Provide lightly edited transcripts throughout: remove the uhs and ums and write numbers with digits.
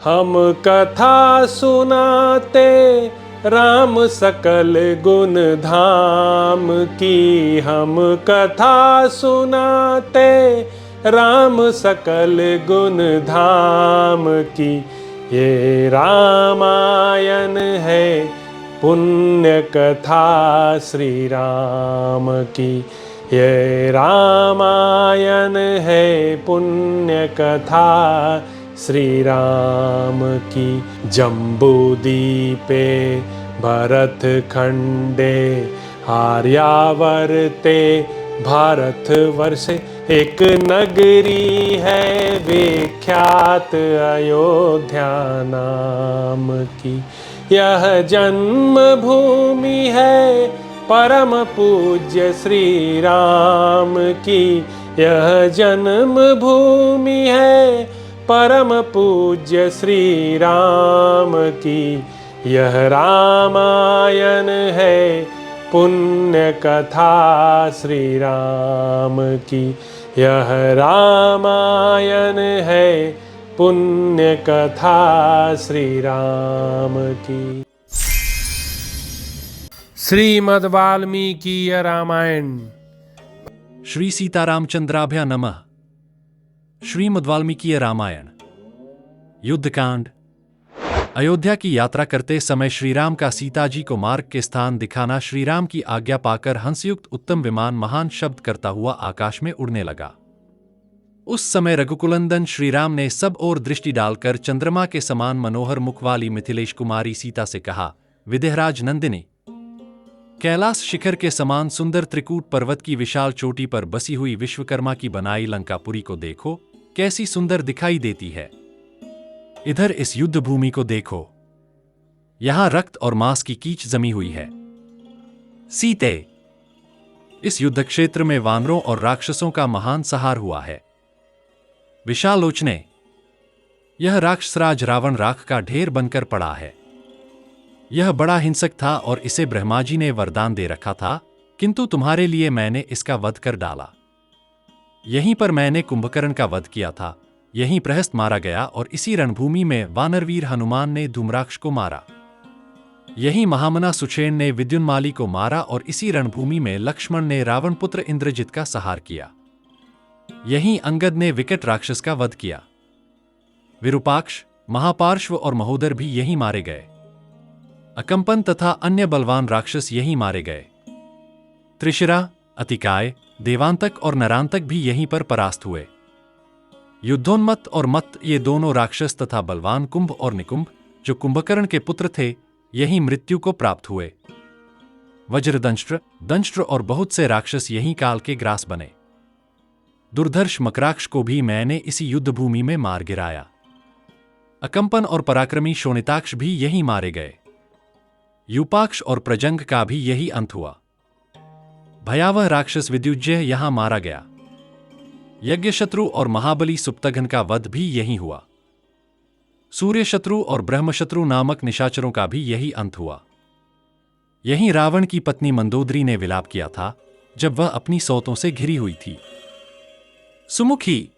हम कथा सुनाते राम सकल गुण धाम की। हम कथा सुनाते राम सकल गुण धाम की। ये रामायण है पुण्य कथा श्री राम की। ये रामायण है पुण्य कथा श्री राम की। जम्बूदीपे भरत खंडे आर्यावर्ते भारतवर्षे एक नगरी है विख्यात अयोध्या नाम की। यह जन्म भूमि है परम पूज्य श्री राम की। यह जन्म भूमि है परम पूज्य श्री राम की। यह रामायण है पुण्य कथा श्री राम की। यह रामायण है पुण्य कथा श्री राम की। श्रीमद् वाल्मीकि रामायण। श्री सीतारामचंद्राभ्या नमः। श्रीमद् वाल्मीकि रामायण युद्धकांड। अयोध्या की यात्रा करते समय श्रीराम का सीता जी को मार्ग के स्थान दिखाना श्रीराम की आज्ञा पाकर हंसयुक्त उत्तम विमान महान शब्द करता हुआ आकाश में उड़ने लगा। उस समय रघुकुलंदन श्रीराम ने सब ओर दृष्टि डालकर चंद्रमा के समान मनोहर मुख वाली मिथिलेश कुमारी सीता से कहा, विदेहराज नंदिनी, कैलाश शिखर के समान सुंदर त्रिकूट पर्वत की विशाल चोटी पर बसी हुई विश्वकर्मा की बनाई लंकापुरी को देखो, कैसी सुंदर दिखाई देती है। इधर इस युद्ध भूमि को देखो, यहां रक्त और मांस की कीच जमी हुई है। सीते, इस युद्ध क्षेत्र में वानरों और राक्षसों का महान संहार हुआ है। विशालोचने, यह राक्षसराज रावण राख का ढेर बनकर पड़ा है। यह बड़ा हिंसक था और इसे ब्रह्मा जी ने वरदान दे रखा था, किंतु तुम्हारे लिए मैंने इसका वध कर डाला। यहीं पर मैंने कुंभकर्ण का वध किया था, यहीं प्रहस्त मारा गया और इसी रणभूमि में वानरवीर हनुमान ने धूम्राक्ष को मारा। यहीं महामना सुषेण ने विद्युन्माली को मारा और इसी रणभूमि में लक्ष्मण ने रावण पुत्र इंद्रजित का संहार किया। यहीं अंगद ने विकट राक्षस का वध किया। विरूपाक्ष, महापार्श्व और महोदर भी यहीं मारे गए। अकंपन तथा अन्य बलवान राक्षस यहीं मारे गए। त्रिशिरा, अतिकाय, देवांतक और नरांतक भी यहीं पर परास्त हुए। युद्धोन्मत्त और मत्त, ये दोनों राक्षस तथा बलवान कुंभ और निकुंभ, जो कुंभकर्ण के पुत्र थे, यहीं मृत्यु को प्राप्त हुए। वज्रदंष्ट्र, दंष्ट्र और बहुत से राक्षस यहीं काल के ग्रास बने। दुर्धर्ष मकराक्ष को भी मैंने इसी युद्ध भूमि में मार गिराया। अकंपन और पराक्रमी शोणिताक्ष भी यहीं मारे गए। यूपाक्ष और प्रजंग का भी यही अंत हुआ। भयावह राक्षस विद्युज्य यहां मारा गया। यज्ञशत्रु और महाबली सुप्तघन का वध भी यहीं हुआ। सूर्यशत्रु और ब्रह्मशत्रु नामक निशाचरों का भी यही अंत हुआ। यहीं रावण की पत्नी मंदोदरी ने विलाप किया था, जब वह अपनी सौतों से घिरी हुई थी। सुमुखी,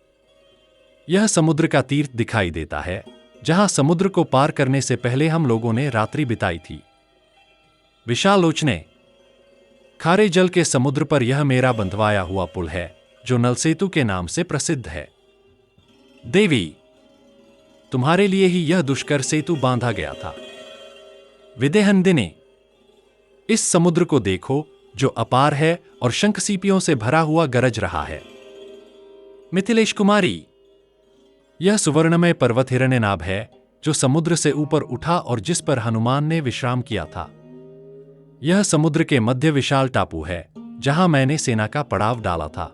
यह समुद्र का तीर्थ दिखाई देता है, जहां समुद्र को पार करने से पहले हम लोगों ने रात्रि बिताई थी। विशालोचने, खारे जल के समुद्र पर यह मेरा बंधवाया हुआ पुल है, जो नलसेतु के नाम से प्रसिद्ध है। देवी, तुम्हारे लिए ही यह दुष्कर सेतु बांधा गया था। विदेहनंदिनी, इस समुद्र को देखो, जो अपार है और शंखसीपियों से भरा हुआ गरज रहा है। मिथिलेश कुमारी, यह सुवर्णमय पर्वत हिरण्यनाभ है, जो समुद्र से ऊपर उठा और जिस पर हनुमान ने विश्राम किया था। यह समुद्र के मध्य विशाल टापू है, जहां मैंने सेना का पड़ाव डाला था।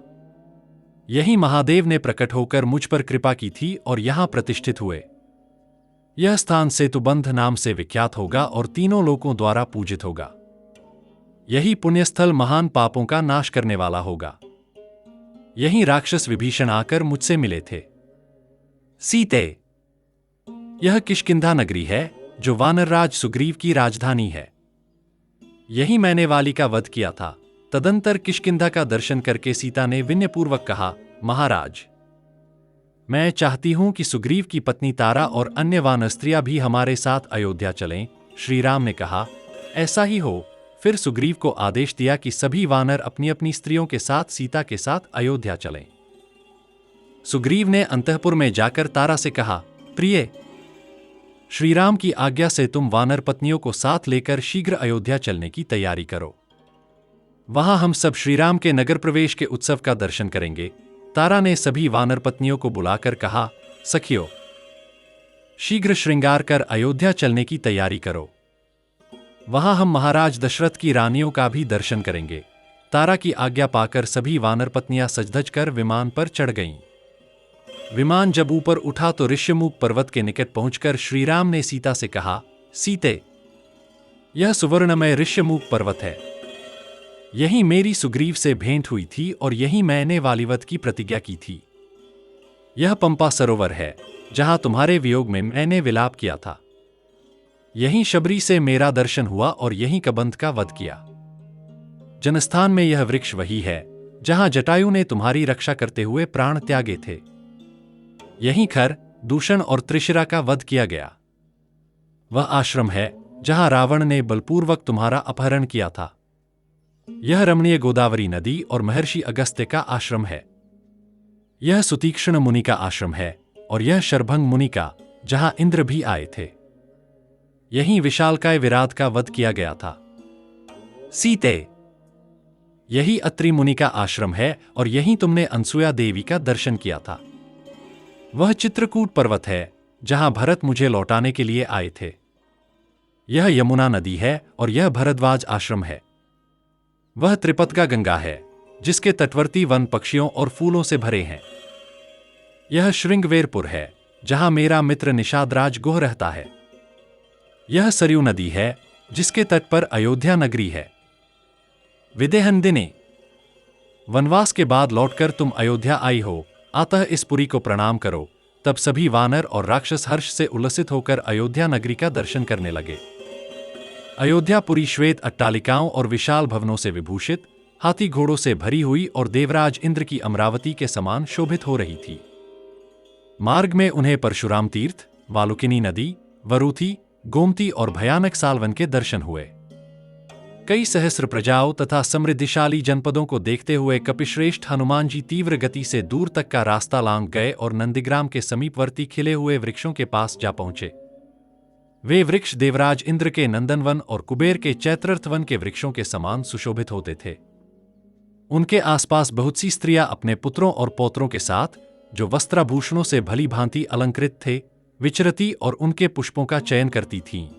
यही महादेव ने प्रकट होकर मुझ पर कृपा की थी और यहां प्रतिष्ठित हुए। यह स्थान सेतुबंध नाम से विख्यात होगा और तीनों लोकों द्वारा पूजित होगा। यही पुण्यस्थल महान पापों का नाश करने वाला होगा। यहीं राक्षस विभीषण आकर मुझसे मिले थे। सीते, यह किष्किंधा नगरी है, जो वानरराज सुग्रीव की राजधानी है। यही मैंने वाली का वध किया था। तदंतर किष्किंधा का दर्शन करके सीता ने विनयपूर्वक कहा, महाराज, मैं चाहती हूं कि सुग्रीव की पत्नी तारा और अन्य वानर स्त्रियां भी हमारे साथ अयोध्या चलें। श्री राम ने कहा, ऐसा ही हो। फिर सुग्रीव को आदेश दिया कि सभी वानर अपनी अपनी स्त्रियों के साथ सीता के साथ अयोध्या चलें। सुग्रीव ने अंतःपुर में जाकर तारा से कहा, प्रिय, श्रीराम की आज्ञा से तुम वानर पत्नियों को साथ लेकर शीघ्र अयोध्या चलने की तैयारी करो। वहां हम सब श्रीराम के नगर प्रवेश के उत्सव का दर्शन करेंगे। तारा ने सभी वानर पत्नियों को बुलाकर कहा, सखियों, शीघ्र श्रृंगार कर अयोध्या चलने की तैयारी करो। वहां हम महाराज दशरथ की रानियों का भी दर्शन करेंगे। तारा की आज्ञा पाकर सभी वानर पत्नियां सज-धज कर विमान पर चढ़ गईं। विमान जब ऊपर उठा तो ऋष्यमुख पर्वत के निकट पहुंचकर श्रीराम ने सीता से कहा, सीते, यह सुवर्णमय ऋष्यमुख पर्वत है। यही मेरी सुग्रीव से भेंट हुई थी और यही मैंने वालिवत की प्रतिज्ञा की थी। यह पंपा सरोवर है जहां तुम्हारे वियोग में मैंने विलाप किया था। यहीं शबरी से मेरा दर्शन हुआ और यहीं कबंध का वध किया। जनस्थान में यह वृक्ष वही है जहां जटायु ने तुम्हारी रक्षा करते हुए प्राण त्यागे थे। यहीं खर, दूषण और त्रिशिरा का वध किया गया। वह आश्रम है जहां रावण ने बलपूर्वक तुम्हारा अपहरण किया था। यह रमणीय गोदावरी नदी और महर्षि अगस्त्य का आश्रम है। यह सुतीक्ष्ण मुनि का आश्रम है और यह शरभंग मुनि का, जहां इंद्र भी आए थे। यहीं विशालकाय विराट का वध किया गया था। सीते, यही अत्रि मुनि का आश्रम है और यहीं तुमने अनसुया देवी का दर्शन किया था। वह चित्रकूट पर्वत है जहां भरत मुझे लौटाने के लिए आए थे। यह यमुना नदी है और यह भरद्वाज आश्रम है। वह त्रिपतगा गंगा है जिसके तटवर्ती वन पक्षियों और फूलों से भरे हैं। यह श्रृंगवेरपुर है जहां मेरा मित्र निषादराज गुह रहता है। यह सरयू नदी है जिसके तट पर अयोध्या नगरी है। विदेहनदिने, वनवास के बाद लौटकर तुम अयोध्या आई हो, अतः इस पुरी को प्रणाम करो। तब सभी वानर और राक्षस हर्ष से उल्लसित होकर अयोध्या नगरी का दर्शन करने लगे। अयोध्यापुरी श्वेत अट्टालिकाओं और विशाल भवनों से विभूषित, हाथी घोड़ों से भरी हुई और देवराज इंद्र की अमरावती के समान शोभित हो रही थी। मार्ग में उन्हें परशुराम तीर्थ, वालुकिनी नदी, वरूथी, गोमती और भयानक सालवन के दर्शन हुए। कई सहस्र प्रजाओं तथा समृद्धिशाली जनपदों को देखते हुए कपिश्रेष्ठ हनुमान जी तीव्र गति से दूर तक का रास्ता लांघ गए और नंदीग्राम के समीपवर्ती खिले हुए वृक्षों के पास जा पहुंचे। वे वृक्ष देवराज इंद्र के नंदनवन और कुबेर के चैत्रर्थवन के वृक्षों के समान सुशोभित होते थे। उनके आसपास बहुत सी स्त्रियां अपने पुत्रों और पौत्रों के साथ, जो वस्त्राभूषणों से भली भांति अलंकृत थे, विचरती और उनके पुष्पों का चयन करती थीं।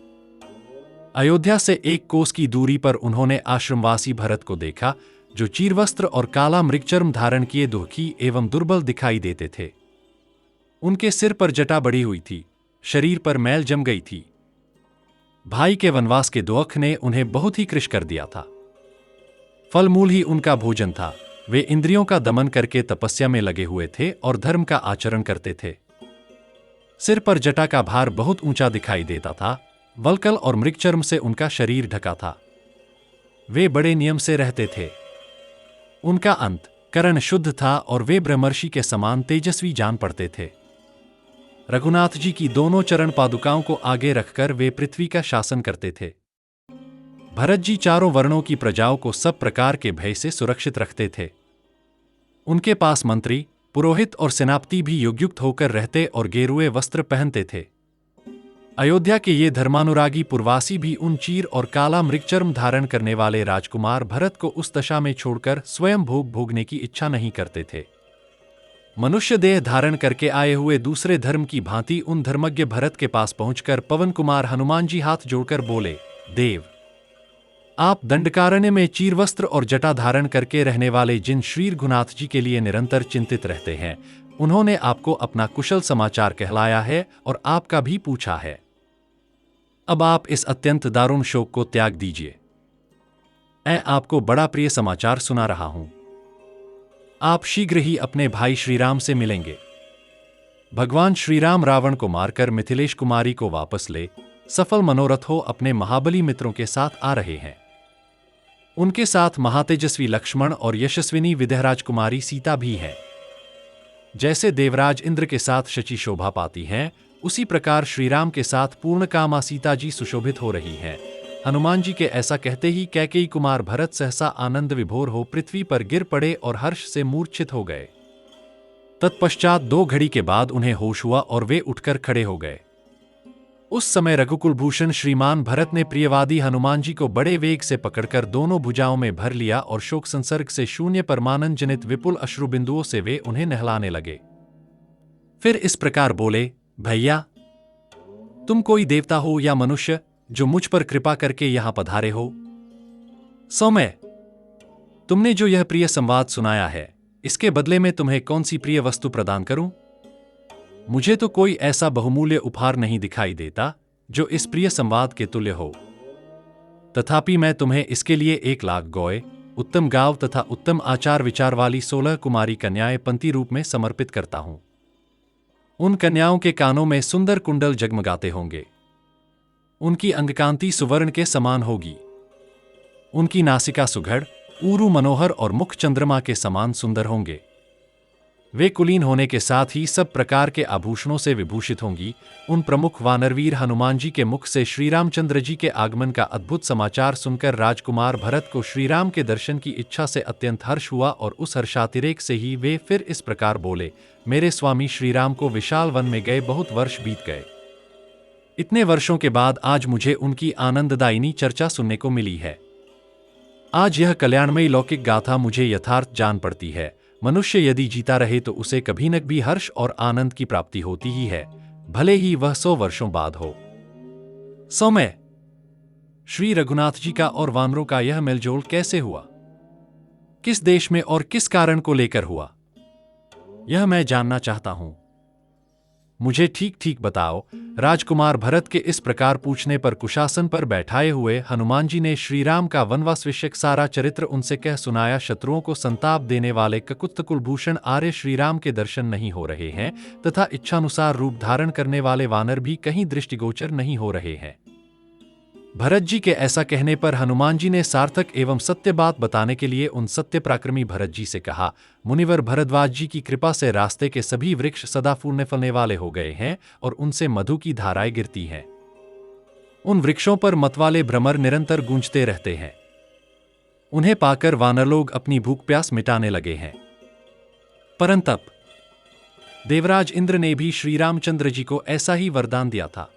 अयोध्या से 1 कोस की दूरी पर उन्होंने आश्रमवासी भरत को देखा, जो चीरवस्त्र और काला मृगचर्म धारण किए दुखी एवं दुर्बल दिखाई देते थे। उनके सिर पर जटा बढ़ी हुई थी, शरीर पर मैल जम गई थी। भाई के वनवास के दुख ने उन्हें बहुत ही कृश कर दिया था। फल मूल ही उनका भोजन था। वे इंद्रियों का दमन करके तपस्या में लगे हुए थे और धर्म का आचरण करते थे। सिर पर जटा का भार बहुत ऊंचा दिखाई देता था। वल्कल और मृगचर्म से उनका शरीर ढका था। वे बड़े नियम से रहते थे। उनका अंतःकरण शुद्ध था और वे ब्रह्मर्षि के समान तेजस्वी जान पड़ते थे। रघुनाथ जी की दोनों चरण पादुकाओं को आगे रखकर वे पृथ्वी का शासन करते थे। भरत जी चारों वर्णों की प्रजाओं को सब प्रकार के भय से सुरक्षित रखते थे। उनके पास मंत्री, पुरोहित और सेनापति भी युगयुक्त होकर रहते और गेरुए वस्त्र पहनते थे। अयोध्या के ये धर्मानुरागी पुरवासी भी उन चीर और काला मृगचर्म धारण करने वाले राजकुमार भरत को उस दशा में छोड़कर स्वयं भोग भोगने की इच्छा नहीं करते थे। मनुष्य देह धारण करके आए हुए दूसरे धर्म की भांति उन धर्मज्ञ भरत के पास पहुंचकर पवन कुमार हनुमान जी हाथ जोड़कर बोले, देव, आप दंडकारण्य में चीरवस्त्र और जटा धारण करके रहने वाले जिन श्री रघुनाथ जी के लिए निरंतर चिंतित रहते हैं, उन्होंने आपको अपना कुशल समाचार कहलाया है और आपका भी पूछा है। अब आप इस अत्यंत दारुण शोक को त्याग दीजिए। मैं आपको बड़ा प्रिय समाचार सुना रहा हूं। आप शीघ्र ही अपने भाई श्रीराम से मिलेंगे। भगवान श्रीराम रावण को मारकर मिथिलेश कुमारी को वापस ले सफल मनोरथ हो अपने महाबली मित्रों के साथ आ रहे हैं। उनके साथ महातेजस्वी लक्ष्मण और यशस्विनी विदेहराज कुमारी सीता भी है। जैसे देवराज इंद्र के साथ शची शोभा पाती हैं, उसी प्रकार श्रीराम के साथ पूर्णकामा सीता जी सुशोभित हो रही हैं। हनुमान जी के ऐसा कहते ही कैकेयी कुमार भरत सहसा आनंद विभोर हो पृथ्वी पर गिर पड़े और हर्ष से मूर्छित हो गए। तत्पश्चात 2 घड़ी के बाद उन्हें होश हुआ और वे उठकर खड़े हो गए। उस समय रघुकुलभूषण श्रीमान भरत ने प्रियवादी हनुमान जी को बड़े वेग से पकड़कर दोनों भुजाओं में भर लिया और शोक संसर्ग से शून्य परमानंद जनित विपुल अश्रुबिंदुओं से वे उन्हें नहलाने लगे। फिर इस प्रकार बोले, भैया, तुम कोई देवता हो या मनुष्य जो मुझ पर कृपा करके यहां पधारे हो? सौम्य, तुमने जो यह प्रिय संवाद सुनाया है, इसके बदले में तुम्हें कौन सी प्रिय वस्तु प्रदान करूं? मुझे तो कोई ऐसा बहुमूल्य उपहार नहीं दिखाई देता जो इस प्रिय संवाद के तुल्य हो। तथापि मैं तुम्हें इसके लिए 1 लाख गौए, उत्तम गांव तथा उत्तम आचार विचार वाली 16 कुमारी कन्याएं पंक्ति रूप में समर्पित करता हूं। उन कन्याओं के कानों में सुंदर कुंडल जगमगाते होंगे, उनकी अंगकांति सुवर्ण के समान होगी, उनकी नासिका सुघड़, ऊरू मनोहर और मुख चंद्रमा के समान सुंदर होंगे। वे कुलीन होने के साथ ही सब प्रकार के आभूषणों से विभूषित होंगी। उन प्रमुख वानरवीर हनुमान जी के मुख से श्री रामचंद्र जी के आगमन का अद्भुत समाचार सुनकर राजकुमार भरत को श्रीराम के दर्शन की इच्छा से अत्यंत हर्ष हुआ और उस हर्षातिरेक से ही वे फिर इस प्रकार बोले, मेरे स्वामी श्रीराम को विशाल वन में गए बहुत वर्ष बीत गए। इतने वर्षों के बाद आज मुझे उनकी आनंददायिनी चर्चा सुनने को मिली है। आज यह कल्याणमयी लौकिक गाथा मुझे यथार्थ जान पड़ती है। मनुष्य यदि जीता रहे तो उसे कभी न कभी हर्ष और आनंद की प्राप्ति होती ही है, भले ही वह 100 वर्षों बाद हो। सौम्य, श्री रघुनाथ जी का और वानरों का यह मेलजोल कैसे हुआ? किस देश में और किस कारण को लेकर हुआ? यह मैं जानना चाहता हूं। मुझे ठीक ठीक बताओ। राजकुमार भरत के इस प्रकार पूछने पर कुशासन पर बैठाए हुए हनुमान जी ने श्रीराम का वनवास विषयक सारा चरित्र उनसे कह सुनाया। शत्रुओं को संताप देने वाले ककुत्थ कुलभूषण आर्य श्रीराम के दर्शन नहीं हो रहे हैं तथा इच्छानुसार रूप धारण करने वाले वानर भी कहीं दृष्टिगोचर नहीं हो रहे हैं। भरत जी के ऐसा कहने पर हनुमान जी ने सार्थक एवं सत्य बात बताने के लिए उन सत्य पराक्रमी भरत जी से कहा, मुनिवर भरद्वाज जी की कृपा से रास्ते के सभी वृक्ष सदा फूलने फलने वाले हो गए हैं और उनसे मधु की धाराएं गिरती हैं। उन वृक्षों पर मतवाले भ्रमर निरंतर गूंजते रहते हैं। उन्हें पाकर वानरलोग अपनी भूख प्यास मिटाने लगे हैं। परंतप देवराज इंद्र ने भी श्री रामचंद्र जी को ऐसा ही वरदान दिया था।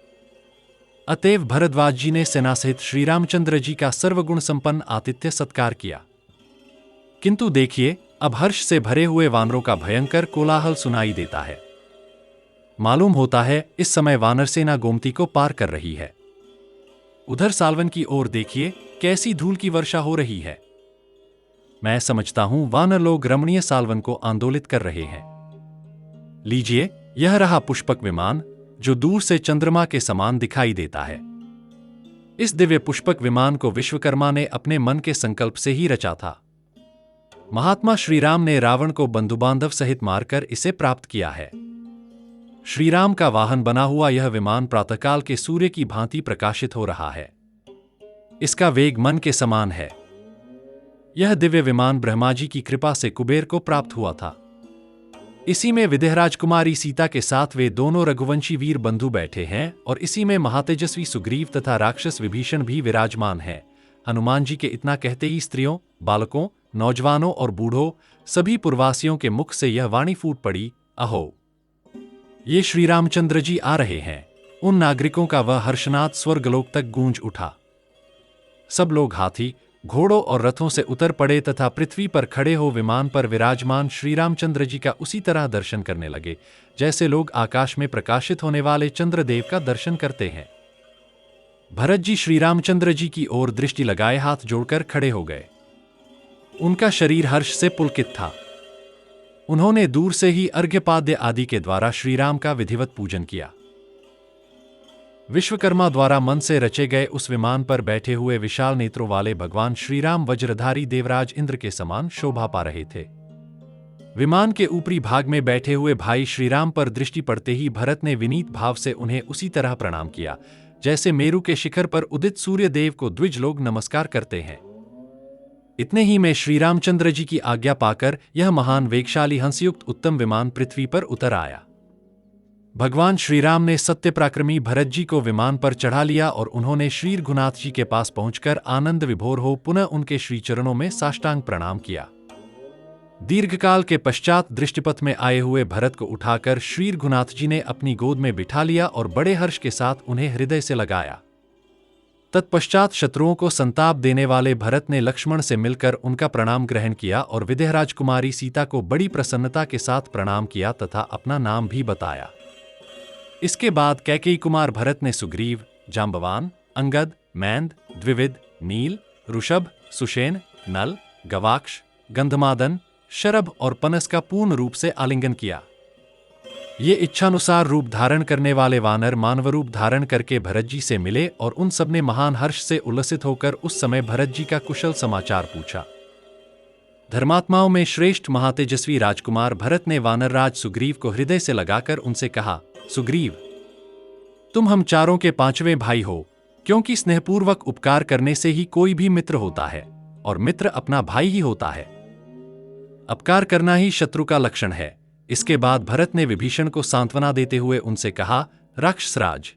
अतएव भरद्वाज जी ने सेना सहित श्री रामचंद्र जी का सर्वगुण संपन्न आतिथ्य सत्कार किया। किंतु देखिए, अब हर्ष से भरे हुए वानरों का भयंकर कोलाहल सुनाई देता है। मालूम होता है इस समय वानर सेना गोमती को पार कर रही है। उधर सालवन की ओर देखिए, कैसी धूल की वर्षा हो रही है। मैं समझता हूं वानर लोग रमणीय सालवन को आंदोलित कर रहे हैं। लीजिए, यह रहा पुष्पक विमान जो दूर से चंद्रमा के समान दिखाई देता है। इस दिव्य पुष्पक विमान को विश्वकर्मा ने अपने मन के संकल्प से ही रचा था। महात्मा श्रीराम ने रावण को बंधुबांधव सहित मारकर इसे प्राप्त किया है। श्रीराम का वाहन बना हुआ यह विमान प्रातःकाल के सूर्य की भांति प्रकाशित हो रहा है। इसका वेग मन के समान है। यह दिव्य विमान ब्रह्मा जी की कृपा से कुबेर को प्राप्त हुआ था। इसी में विदेहराज कुमारी सीता के साथ वे दोनों रघुवंशी वीर बंधु बैठे हैं और इसी में महातेजस्वी सुग्रीव तथा राक्षस विभीषण भी विराजमान है। हनुमान जी के इतना कहते ही स्त्रियों, बालकों, नौजवानों और बूढ़ों सभी पुरवासियों के मुख से यह वाणी फूट पड़ी, अहो, ये श्री रामचंद्र जी आ रहे हैं। उन नागरिकों का वह हर्षनाद स्वर्गलोक तक गूंज उठा। सब लोग हाथी, घोड़ों और रथों से उतर पड़े तथा पृथ्वी पर खड़े हो विमान पर विराजमान श्री रामचंद्र जी का उसी तरह दर्शन करने लगे जैसे लोग आकाश में प्रकाशित होने वाले चंद्रदेव का दर्शन करते हैं। भरत जी श्री रामचंद्र जी की ओर दृष्टि लगाए हाथ जोड़कर खड़े हो गए। उनका शरीर हर्ष से पुलकित था। उन्होंने दूर से ही अर्घ्यपाद्य आदि के द्वारा श्रीराम का विधिवत पूजन किया। विश्वकर्मा द्वारा मन से रचे गए उस विमान पर बैठे हुए विशाल नेत्रों वाले भगवान श्रीराम वज्रधारी देवराज इंद्र के समान शोभा पा रहे थे। विमान के ऊपरी भाग में बैठे हुए भाई श्रीराम पर दृष्टि पड़ते ही भरत ने विनीत भाव से उन्हें उसी तरह प्रणाम किया जैसे मेरु के शिखर पर उदित सूर्य देव को द्विज लोग नमस्कार करते हैं। इतने ही में श्री रामचंद्र जी की आज्ञा पाकर यह महान वेगशाली हंसयुक्त उत्तम विमान पृथ्वी पर उतर आया। भगवान श्रीराम ने सत्य पराक्रमी भरत जी को विमान पर चढ़ा लिया और उन्होंने श्री रघुनाथ जी के पास पहुंचकर आनंद विभोर हो पुनः उनके श्री चरणों में साष्टांग प्रणाम किया। दीर्घकाल के पश्चात दृष्टिपथ में आए हुए भरत को उठाकर श्री रघुनाथ जी ने अपनी गोद में बिठा लिया और बड़े हर्ष के साथ उन्हें हृदय से लगाया। तत्पश्चात शत्रुओं को संताप देने वाले भरत ने लक्ष्मण से मिलकर उनका प्रणाम ग्रहण किया और विदेह राजकुमारी सीता को बड़ी प्रसन्नता के साथ प्रणाम किया तथा अपना नाम भी बताया। इसके बाद कैकेयी कुमार भरत ने सुग्रीव, जांबवान, अंगद, मैंद, द्विविद, नील, ऋषभ, सुषेण, नल, गवाक्ष, गंधमादन, शरभ और पनस का पूर्ण रूप से आलिंगन किया। ये इच्छानुसार रूप धारण करने वाले वानर मानव रूप धारण करके भरत जी से मिले और उन सब ने महान हर्ष से उल्लसित होकर उस समय भरत जी का कुशल समाचार पूछा। धर्मात्माओं में श्रेष्ठ महातेजस्वी राजकुमार भरत ने वानरराज सुग्रीव को हृदय से लगाकर उनसे कहा, सुग्रीव, तुम हम चारों के पांचवें भाई हो, क्योंकि स्नेहपूर्वक उपकार करने से ही कोई भी मित्र होता है और मित्र अपना भाई ही होता है। अपकार करना ही शत्रु का लक्षण है। इसके बाद भरत ने विभीषण को सांत्वना देते हुए उनसे कहा, राक्षसराज,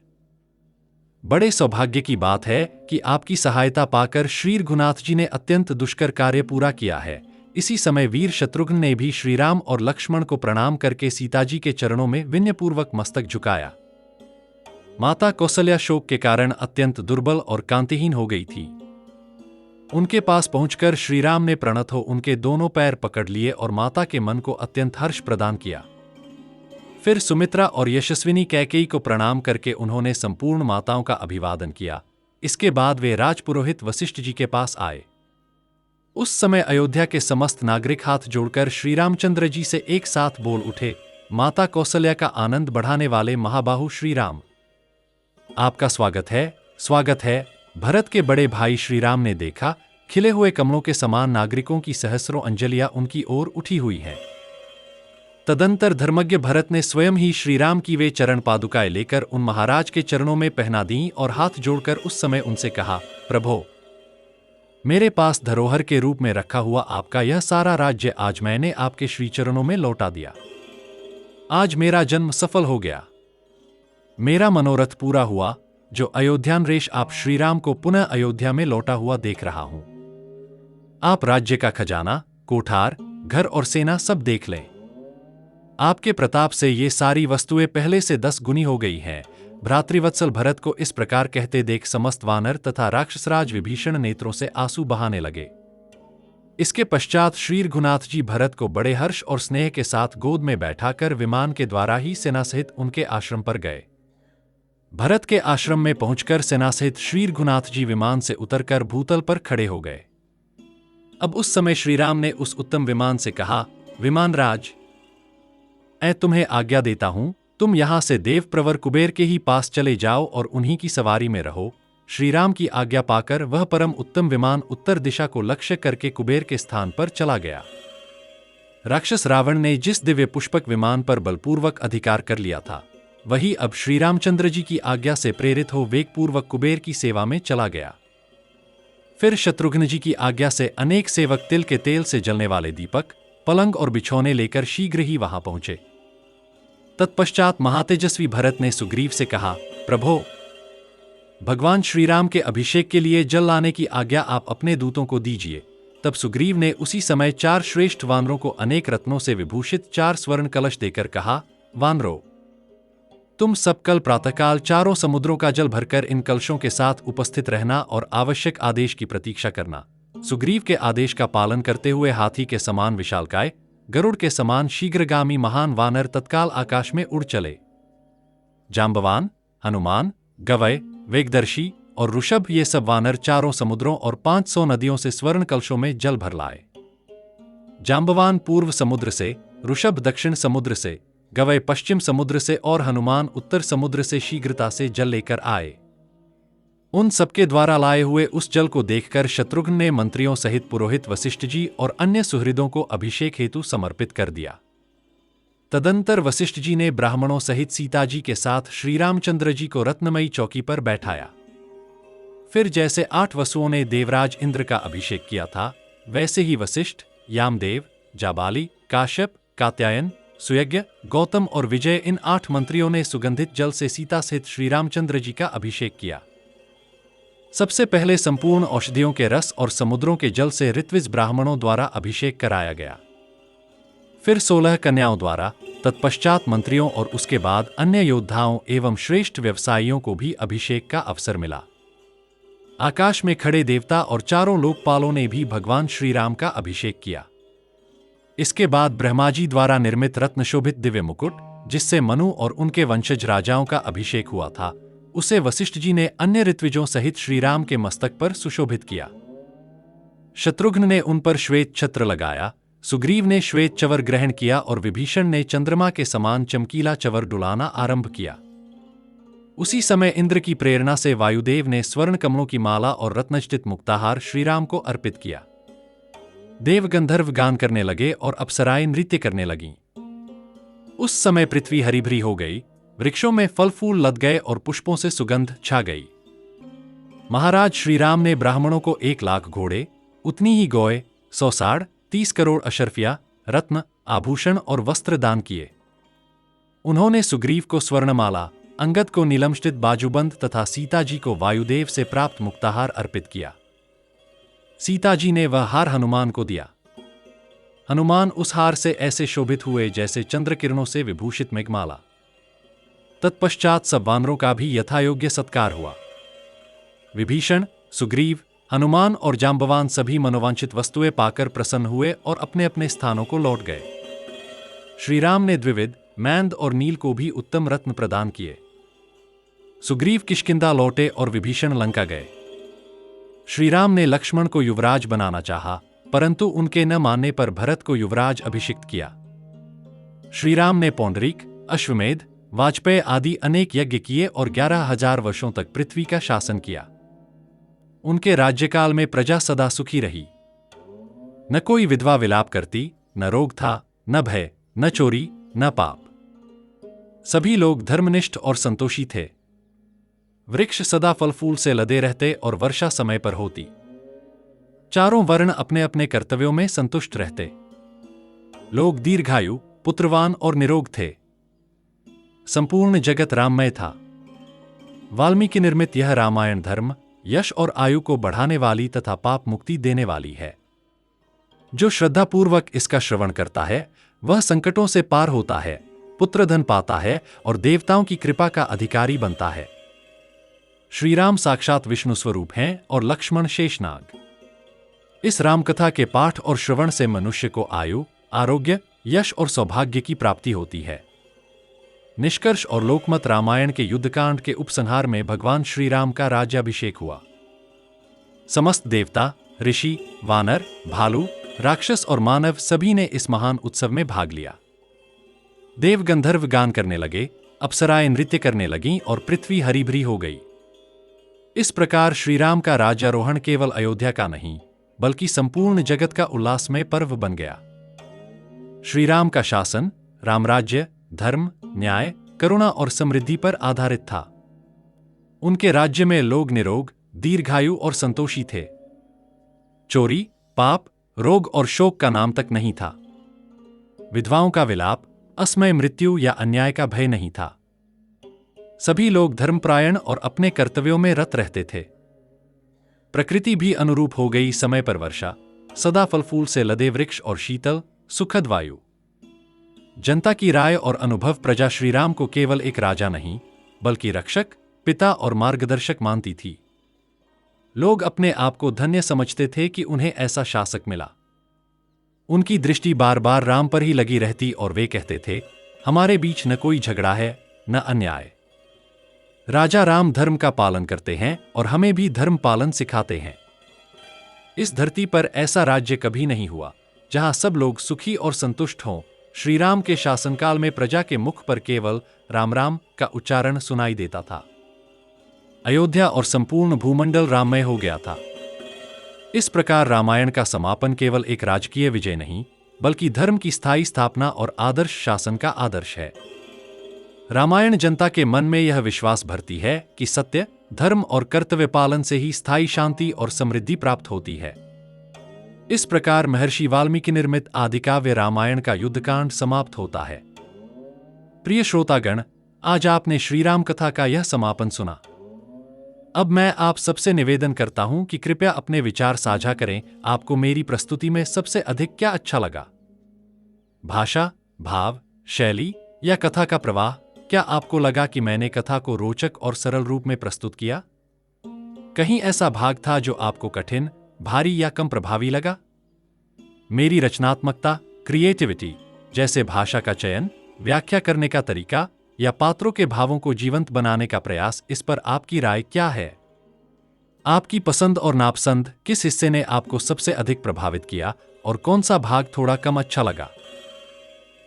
बड़े सौभाग्य की बात है कि आपकी सहायता पाकर श्री रघुनाथ जी ने अत्यंत दुष्कर कार्य पूरा किया है। इसी समय वीर शत्रुघ्न ने भी श्रीराम और लक्ष्मण को प्रणाम करके सीताजी के चरणों में विनयपूर्वक मस्तक झुकाया। माता कौसल्या शोक के कारण अत्यंत दुर्बल और कांतिहीन हो गई थी। उनके पास पहुंचकर श्रीराम ने प्रणत हो उनके दोनों पैर पकड़ लिए और माता के मन को अत्यंत हर्ष प्रदान किया। फिर सुमित्रा और यशस्विनी कैकेयी को प्रणाम करके उन्होंने संपूर्ण माताओं का अभिवादन किया। इसके बाद वे राजपुरोहित वशिष्ठ जी के पास आए। उस समय अयोध्या के समस्त नागरिक हाथ जोड़कर श्रीरामचंद्र जी से एक साथ बोल उठे, माता कौसल्या का आनंद बढ़ाने वाले महाबाहु श्रीराम, आपका स्वागत है, स्वागत है। भरत के बड़े भाई श्रीराम ने देखा, खिले हुए कमलों के समान नागरिकों की सहस्रों अंजलियां उनकी ओर उठी हुई हैं। तदंतर धर्मज्ञ भरत ने स्वयं ही श्रीराम की वे चरण पादुकाएं लेकर उन महाराज के चरणों में पहना दी और हाथ जोड़कर उस समय उनसे कहा, प्रभो, मेरे पास धरोहर के रूप में रखा हुआ आपका यह सारा राज्य आज मैंने आपके श्री चरणों में लौटा दिया। आज मेरा जन्म सफल हो गया, मेरा मनोरथ पूरा हुआ। जो अयोध्या नरेश आप श्रीराम को पुनः अयोध्या में लौटा हुआ देख रहा हूं। आप राज्य का खजाना, कोठार, घर और सेना सब देख लें। आपके प्रताप से ये सारी वस्तुएं पहले से 10 गुनी हो गई हैं। भ्रातृवत्सल भरत को इस प्रकार कहते देख समस्त वानर तथा राक्षसराज विभीषण नेत्रों से आंसू बहाने लगे। इसके पश्चात श्री रघुनाथ जी भरत को बड़े हर्ष और स्नेह के साथ गोद में बैठाकर विमान के द्वारा ही सेना सहित उनके आश्रम पर गए। भरत के आश्रम में पहुंचकर सेना सहित श्री रघुनाथ जी विमान से उतरकर भूतल पर खड़े हो गए। अब उस समय श्रीराम ने उस उत्तम विमान से कहा, विमानराज, मैं तुम्हें आज्ञा देता हूं, तुम यहां से देव प्रवर कुबेर के ही पास चले जाओ और उन्हीं की सवारी में रहो। श्रीराम की आज्ञा पाकर वह परम उत्तम विमान उत्तर दिशा को लक्ष्य करके कुबेर के स्थान पर चला गया। राक्षस रावण ने जिस दिव्य पुष्पक विमान पर बलपूर्वक अधिकार कर लिया था, वही अब श्रीरामचंद्र जी की आज्ञा से प्रेरित हो वेगपूर्वक कुबेर की सेवा में चला गया। फिर शत्रुघ्न जी की आज्ञा से अनेक सेवक तिल के तेल से जलने वाले दीपक, पलंग और बिछौने लेकर शीघ्र ही वहां पहुंचे। तत्पश्चात महातेजस्वी भरत ने सुग्रीव से कहा, प्रभो, भगवान श्रीराम के अभिषेक के लिए जल लाने की आज्ञा आप अपने दूतों को दीजिए। तब सुग्रीव ने उसी समय 4 श्रेष्ठ वानरों को अनेक रत्नों से विभूषित 4 स्वर्ण कलश देकर कहा, वानरों, तुम सब कल प्रातःकाल चारों समुद्रों का जल भरकर इन कलशों के साथ उपस्थित रहना और आवश्यक आदेश की प्रतीक्षा करना। सुग्रीव के आदेश का पालन करते हुए हाथी के समान विशालकाय, गरुड़ के समान शीघ्रगामी महान वानर तत्काल आकाश में उड़ चले। जांबवान, हनुमान, गवय, वेगदर्शी और ऋषभ ये सब वानर चारों समुद्रों और 500 नदियों से स्वर्ण कलशों में जल भर लाए। जांबवान पूर्व समुद्र से, ऋषभ दक्षिण समुद्र से, गवय पश्चिम समुद्र से और हनुमान उत्तर समुद्र से शीघ्रता से जल लेकर आए। उन सबके द्वारा लाए हुए उस जल को देखकर शत्रुघ्न ने मंत्रियों सहित पुरोहित वशिष्ठ जी और अन्य सुहृदों को अभिषेक हेतु समर्पित कर दिया। तदंतर वशिष्ठ जी ने ब्राह्मणों सहित सीता जी के साथ श्रीरामचंद्र जी को रत्नमयी चौकी पर बैठाया। फिर जैसे 8 वसुओं ने देवराज इंद्र का अभिषेक किया था, वैसे ही वशिष्ठ, यामदेव, जाबाली, काश्यप, कात्यायन, सुयज्ञ, गौतम और विजय इन 8 मंत्रियों ने सुगंधित जल से सीता सहित श्री रामचंद्र जी का अभिषेक किया। सबसे पहले संपूर्ण औषधियों के रस और समुद्रों के जल से ऋत्विज ब्राह्मणों द्वारा अभिषेक कराया गया। फिर 16 कन्याओं द्वारा, तत्पश्चात मंत्रियों और उसके बाद अन्य योद्धाओं एवं श्रेष्ठ व्यवसायियों को भी अभिषेक का अवसर मिला। आकाश में खड़े देवता और चारों लोकपालों ने भी भगवान श्री राम का अभिषेक किया। इसके बाद ब्रह्माजी द्वारा निर्मित रत्नशोभित दिव्य मुकुट, जिससे मनु और उनके वंशज राजाओं का अभिषेक हुआ था, उसे वशिष्ठ जी ने अन्य ऋत्विजों सहित श्री राम के मस्तक पर सुशोभित किया। शत्रुघ्न ने उन पर श्वेत छत्र लगाया, सुग्रीव ने श्वेत चवर ग्रहण किया और विभीषण ने चंद्रमा के समान चमकीला चवर डुलाना आरंभ किया। उसी समय इंद्र की प्रेरणा से वायुदेव ने स्वर्ण कमलों की माला और रत्नजटित मुक्ताहार श्रीराम को अर्पित किया। देव गंधर्व गान करने लगे और अप्सराएं नृत्य करने लगीं। उस समय पृथ्वी हरी भरी हो गई, वृक्षों में फल फूल लद गए और पुष्पों से सुगंध छा गई। महाराज श्रीराम ने ब्राह्मणों को 1 लाख घोड़े, उतनी ही गौएं, 100 साढ़, 30 करोड़ अशर्फिया, रत्न, आभूषण और वस्त्र दान किए। उन्होंने सुग्रीव को स्वर्णमाला, अंगद को नीलमष्टित बाजूबंद तथा सीता जी को वायुदेव से प्राप्त मुक्ताहार अर्पित किया। सीता जी ने वह हार हनुमान को दिया। हनुमान उस हार से ऐसे शोभित हुए जैसे चंद्र किरणों से विभूषित मेघमाला। तत्पश्चात सब वानरों का भी यथायोग्य सत्कार हुआ। विभीषण, सुग्रीव, हनुमान और जांबवान सभी मनोवांछित वस्तुएं पाकर प्रसन्न हुए और अपने अपने स्थानों को लौट गए। श्रीराम ने द्विविद, मैंद और नील को भी उत्तम रत्न प्रदान किए। सुग्रीव किष्किंधा लौटे और विभीषण लंका गए। श्रीराम ने लक्ष्मण को युवराज बनाना चाहा, परंतु उनके न मानने पर भरत को युवराज अभिषिक्त किया। श्रीराम ने पौंडरीक, अश्वमेध, वाजपेय आदि अनेक यज्ञ किए और 11,000 वर्षों तक पृथ्वी का शासन किया। उनके राज्यकाल में प्रजा सदा सुखी रही। न कोई विधवा विलाप करती, न रोग था, न भय, न चोरी, न पाप। सभी लोग धर्मनिष्ठ और संतोषी थे। वृक्ष सदा फल फूल से लदे रहते और वर्षा समय पर होती। चारों वर्ण अपने अपने कर्तव्यों में संतुष्ट रहते। लोग दीर्घायु, पुत्रवान और निरोग थे। संपूर्ण जगत राममय था। वाल्मीकि निर्मित यह रामायण धर्म, यश और आयु को बढ़ाने वाली तथा पाप मुक्ति देने वाली है। जो श्रद्धापूर्वक इसका श्रवण करता है, वह संकटों से पार होता है, पुत्रधन पाता है और देवताओं की कृपा का अधिकारी बनता है। श्रीराम साक्षात विष्णु स्वरूप हैं और लक्ष्मण शेषनाग। इस रामकथा के पाठ और श्रवण से मनुष्य को आयु, आरोग्य, यश और सौभाग्य की प्राप्ति होती है। निष्कर्ष और लोकमत रामायण के युद्धकांड के उपसंहार में भगवान श्रीराम का राज्याभिषेक हुआ। समस्त देवता, ऋषि, वानर, भालू, राक्षस और मानव सभी ने इस महान उत्सव में भाग लिया। देव गंधर्व गान करने लगे, अप्सराएं नृत्य करने लगीं और पृथ्वी हरी भरी हो गई। इस प्रकार श्रीराम का राज्यारोहण केवल अयोध्या का नहीं, बल्कि संपूर्ण जगत का उल्लासमय पर्व बन गया। श्रीराम का शासन रामराज्य, धर्म, न्याय, करुणा और समृद्धि पर आधारित था। उनके राज्य में लोग निरोग, दीर्घायु और संतोषी थे। चोरी, पाप, रोग और शोक का नाम तक नहीं था। विधवाओं का विलाप, असमय मृत्यु या अन्याय का भय नहीं था। सभी लोग धर्मपरायण और अपने कर्तव्यों में रत रहते थे। प्रकृति भी अनुरूप हो गई समय पर वर्षा, सदा फल फूल से लदे वृक्ष और शीतल, सुखद वायु। जनता की राय और अनुभव प्रजा श्रीराम को केवल एक राजा नहीं, बल्कि रक्षक, पिता और मार्गदर्शक मानती थी। लोग अपने आप को धन्य समझते थे कि उन्हें ऐसा शासक मिला। उनकी दृष्टि बार बार राम पर ही लगी रहती और वे कहते थे, हमारे बीच न कोई झगड़ा है, न अन्याय। राजा राम धर्म का पालन करते हैं और हमें भी धर्म पालन सिखाते हैं। इस धरती पर ऐसा राज्य कभी नहीं हुआ जहां सब लोग सुखी और संतुष्ट हों। श्रीराम के शासनकाल में प्रजा के मुख पर केवल राम राम का उच्चारण सुनाई देता था। अयोध्या और संपूर्ण भूमंडल राममय हो गया था। इस प्रकार रामायण का समापन केवल एक राजकीय विजय नहीं, बल्कि धर्म की स्थायी स्थापना और आदर्श शासन का आदर्श है। रामायण जनता के मन में यह विश्वास भरती है कि सत्य, धर्म और कर्तव्य पालन से ही स्थायी शांति और समृद्धि प्राप्त होती है। इस प्रकार महर्षि वाल्मीकि निर्मित आदिकाव्य रामायण का युद्धकांड समाप्त होता है। प्रिय श्रोतागण, आज आपने श्री राम कथा का यह समापन सुना। अब मैं आप सबसे निवेदन करता हूं कि कृपया अपने विचार साझा करें। आपको मेरी प्रस्तुति में सबसे अधिक क्या अच्छा लगा? भाषा, भाव, शैली या कथा का प्रवाह? क्या आपको लगा कि मैंने कथा को रोचक और सरल रूप में प्रस्तुत किया? कहीं ऐसा भाग था जो आपको कठिन, भारी या कम प्रभावी लगा? मेरी रचनात्मकता, क्रिएटिविटी, जैसे भाषा का चयन, व्याख्या करने का तरीका या पात्रों के भावों को जीवंत बनाने का प्रयास, इस पर आपकी राय क्या है? आपकी पसंद और नापसंद, किस हिस्से ने आपको सबसे अधिक प्रभावित किया और कौन सा भाग थोड़ा कम अच्छा लगा?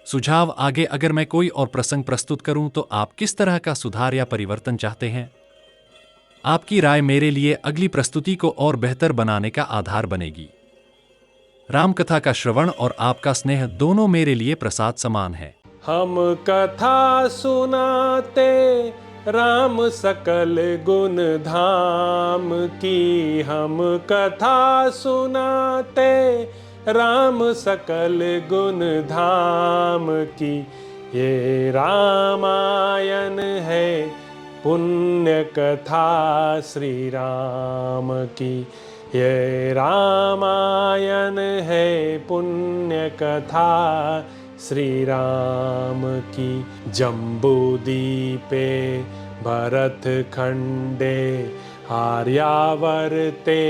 सुझाव आगे अगर मैं कोई और प्रसंग प्रस्तुत करूं तो आप किस तरह का सुधार या परिवर्तन चाहते हैं? आपकी राय मेरे लिए अगली प्रस्तुति को और बेहतर बनाने का आधार बनेगी। रामकथा का श्रवण और आपका स्नेह दोनों मेरे लिए प्रसाद समान है। हम कथा सुनाते राम सकल गुण धाम की, हम कथा सुनाते राम सकल गुण धाम की। ये रामायण है पुण्य कथा श्री राम की, ये रामायण है पुण्य कथा श्री राम की। जम्बूदीपे भरत खंडे आर्यावर्ते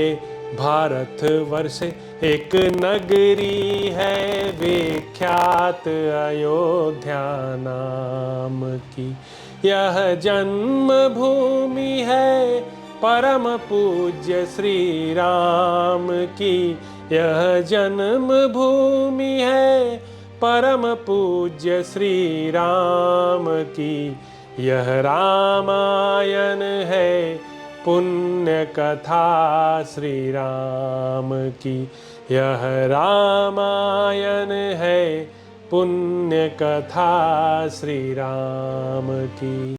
भारत वर्षे एक नगरी है विख्यात अयोध्या नाम की। यह जन्म भूमि है परम पूज्य श्री राम की, यह जन्म भूमि है परम पूज्य श्री राम की। यह रामायण है पुण्य कथा श्री राम की, यह रामायण है पुण्य कथा श्री राम की।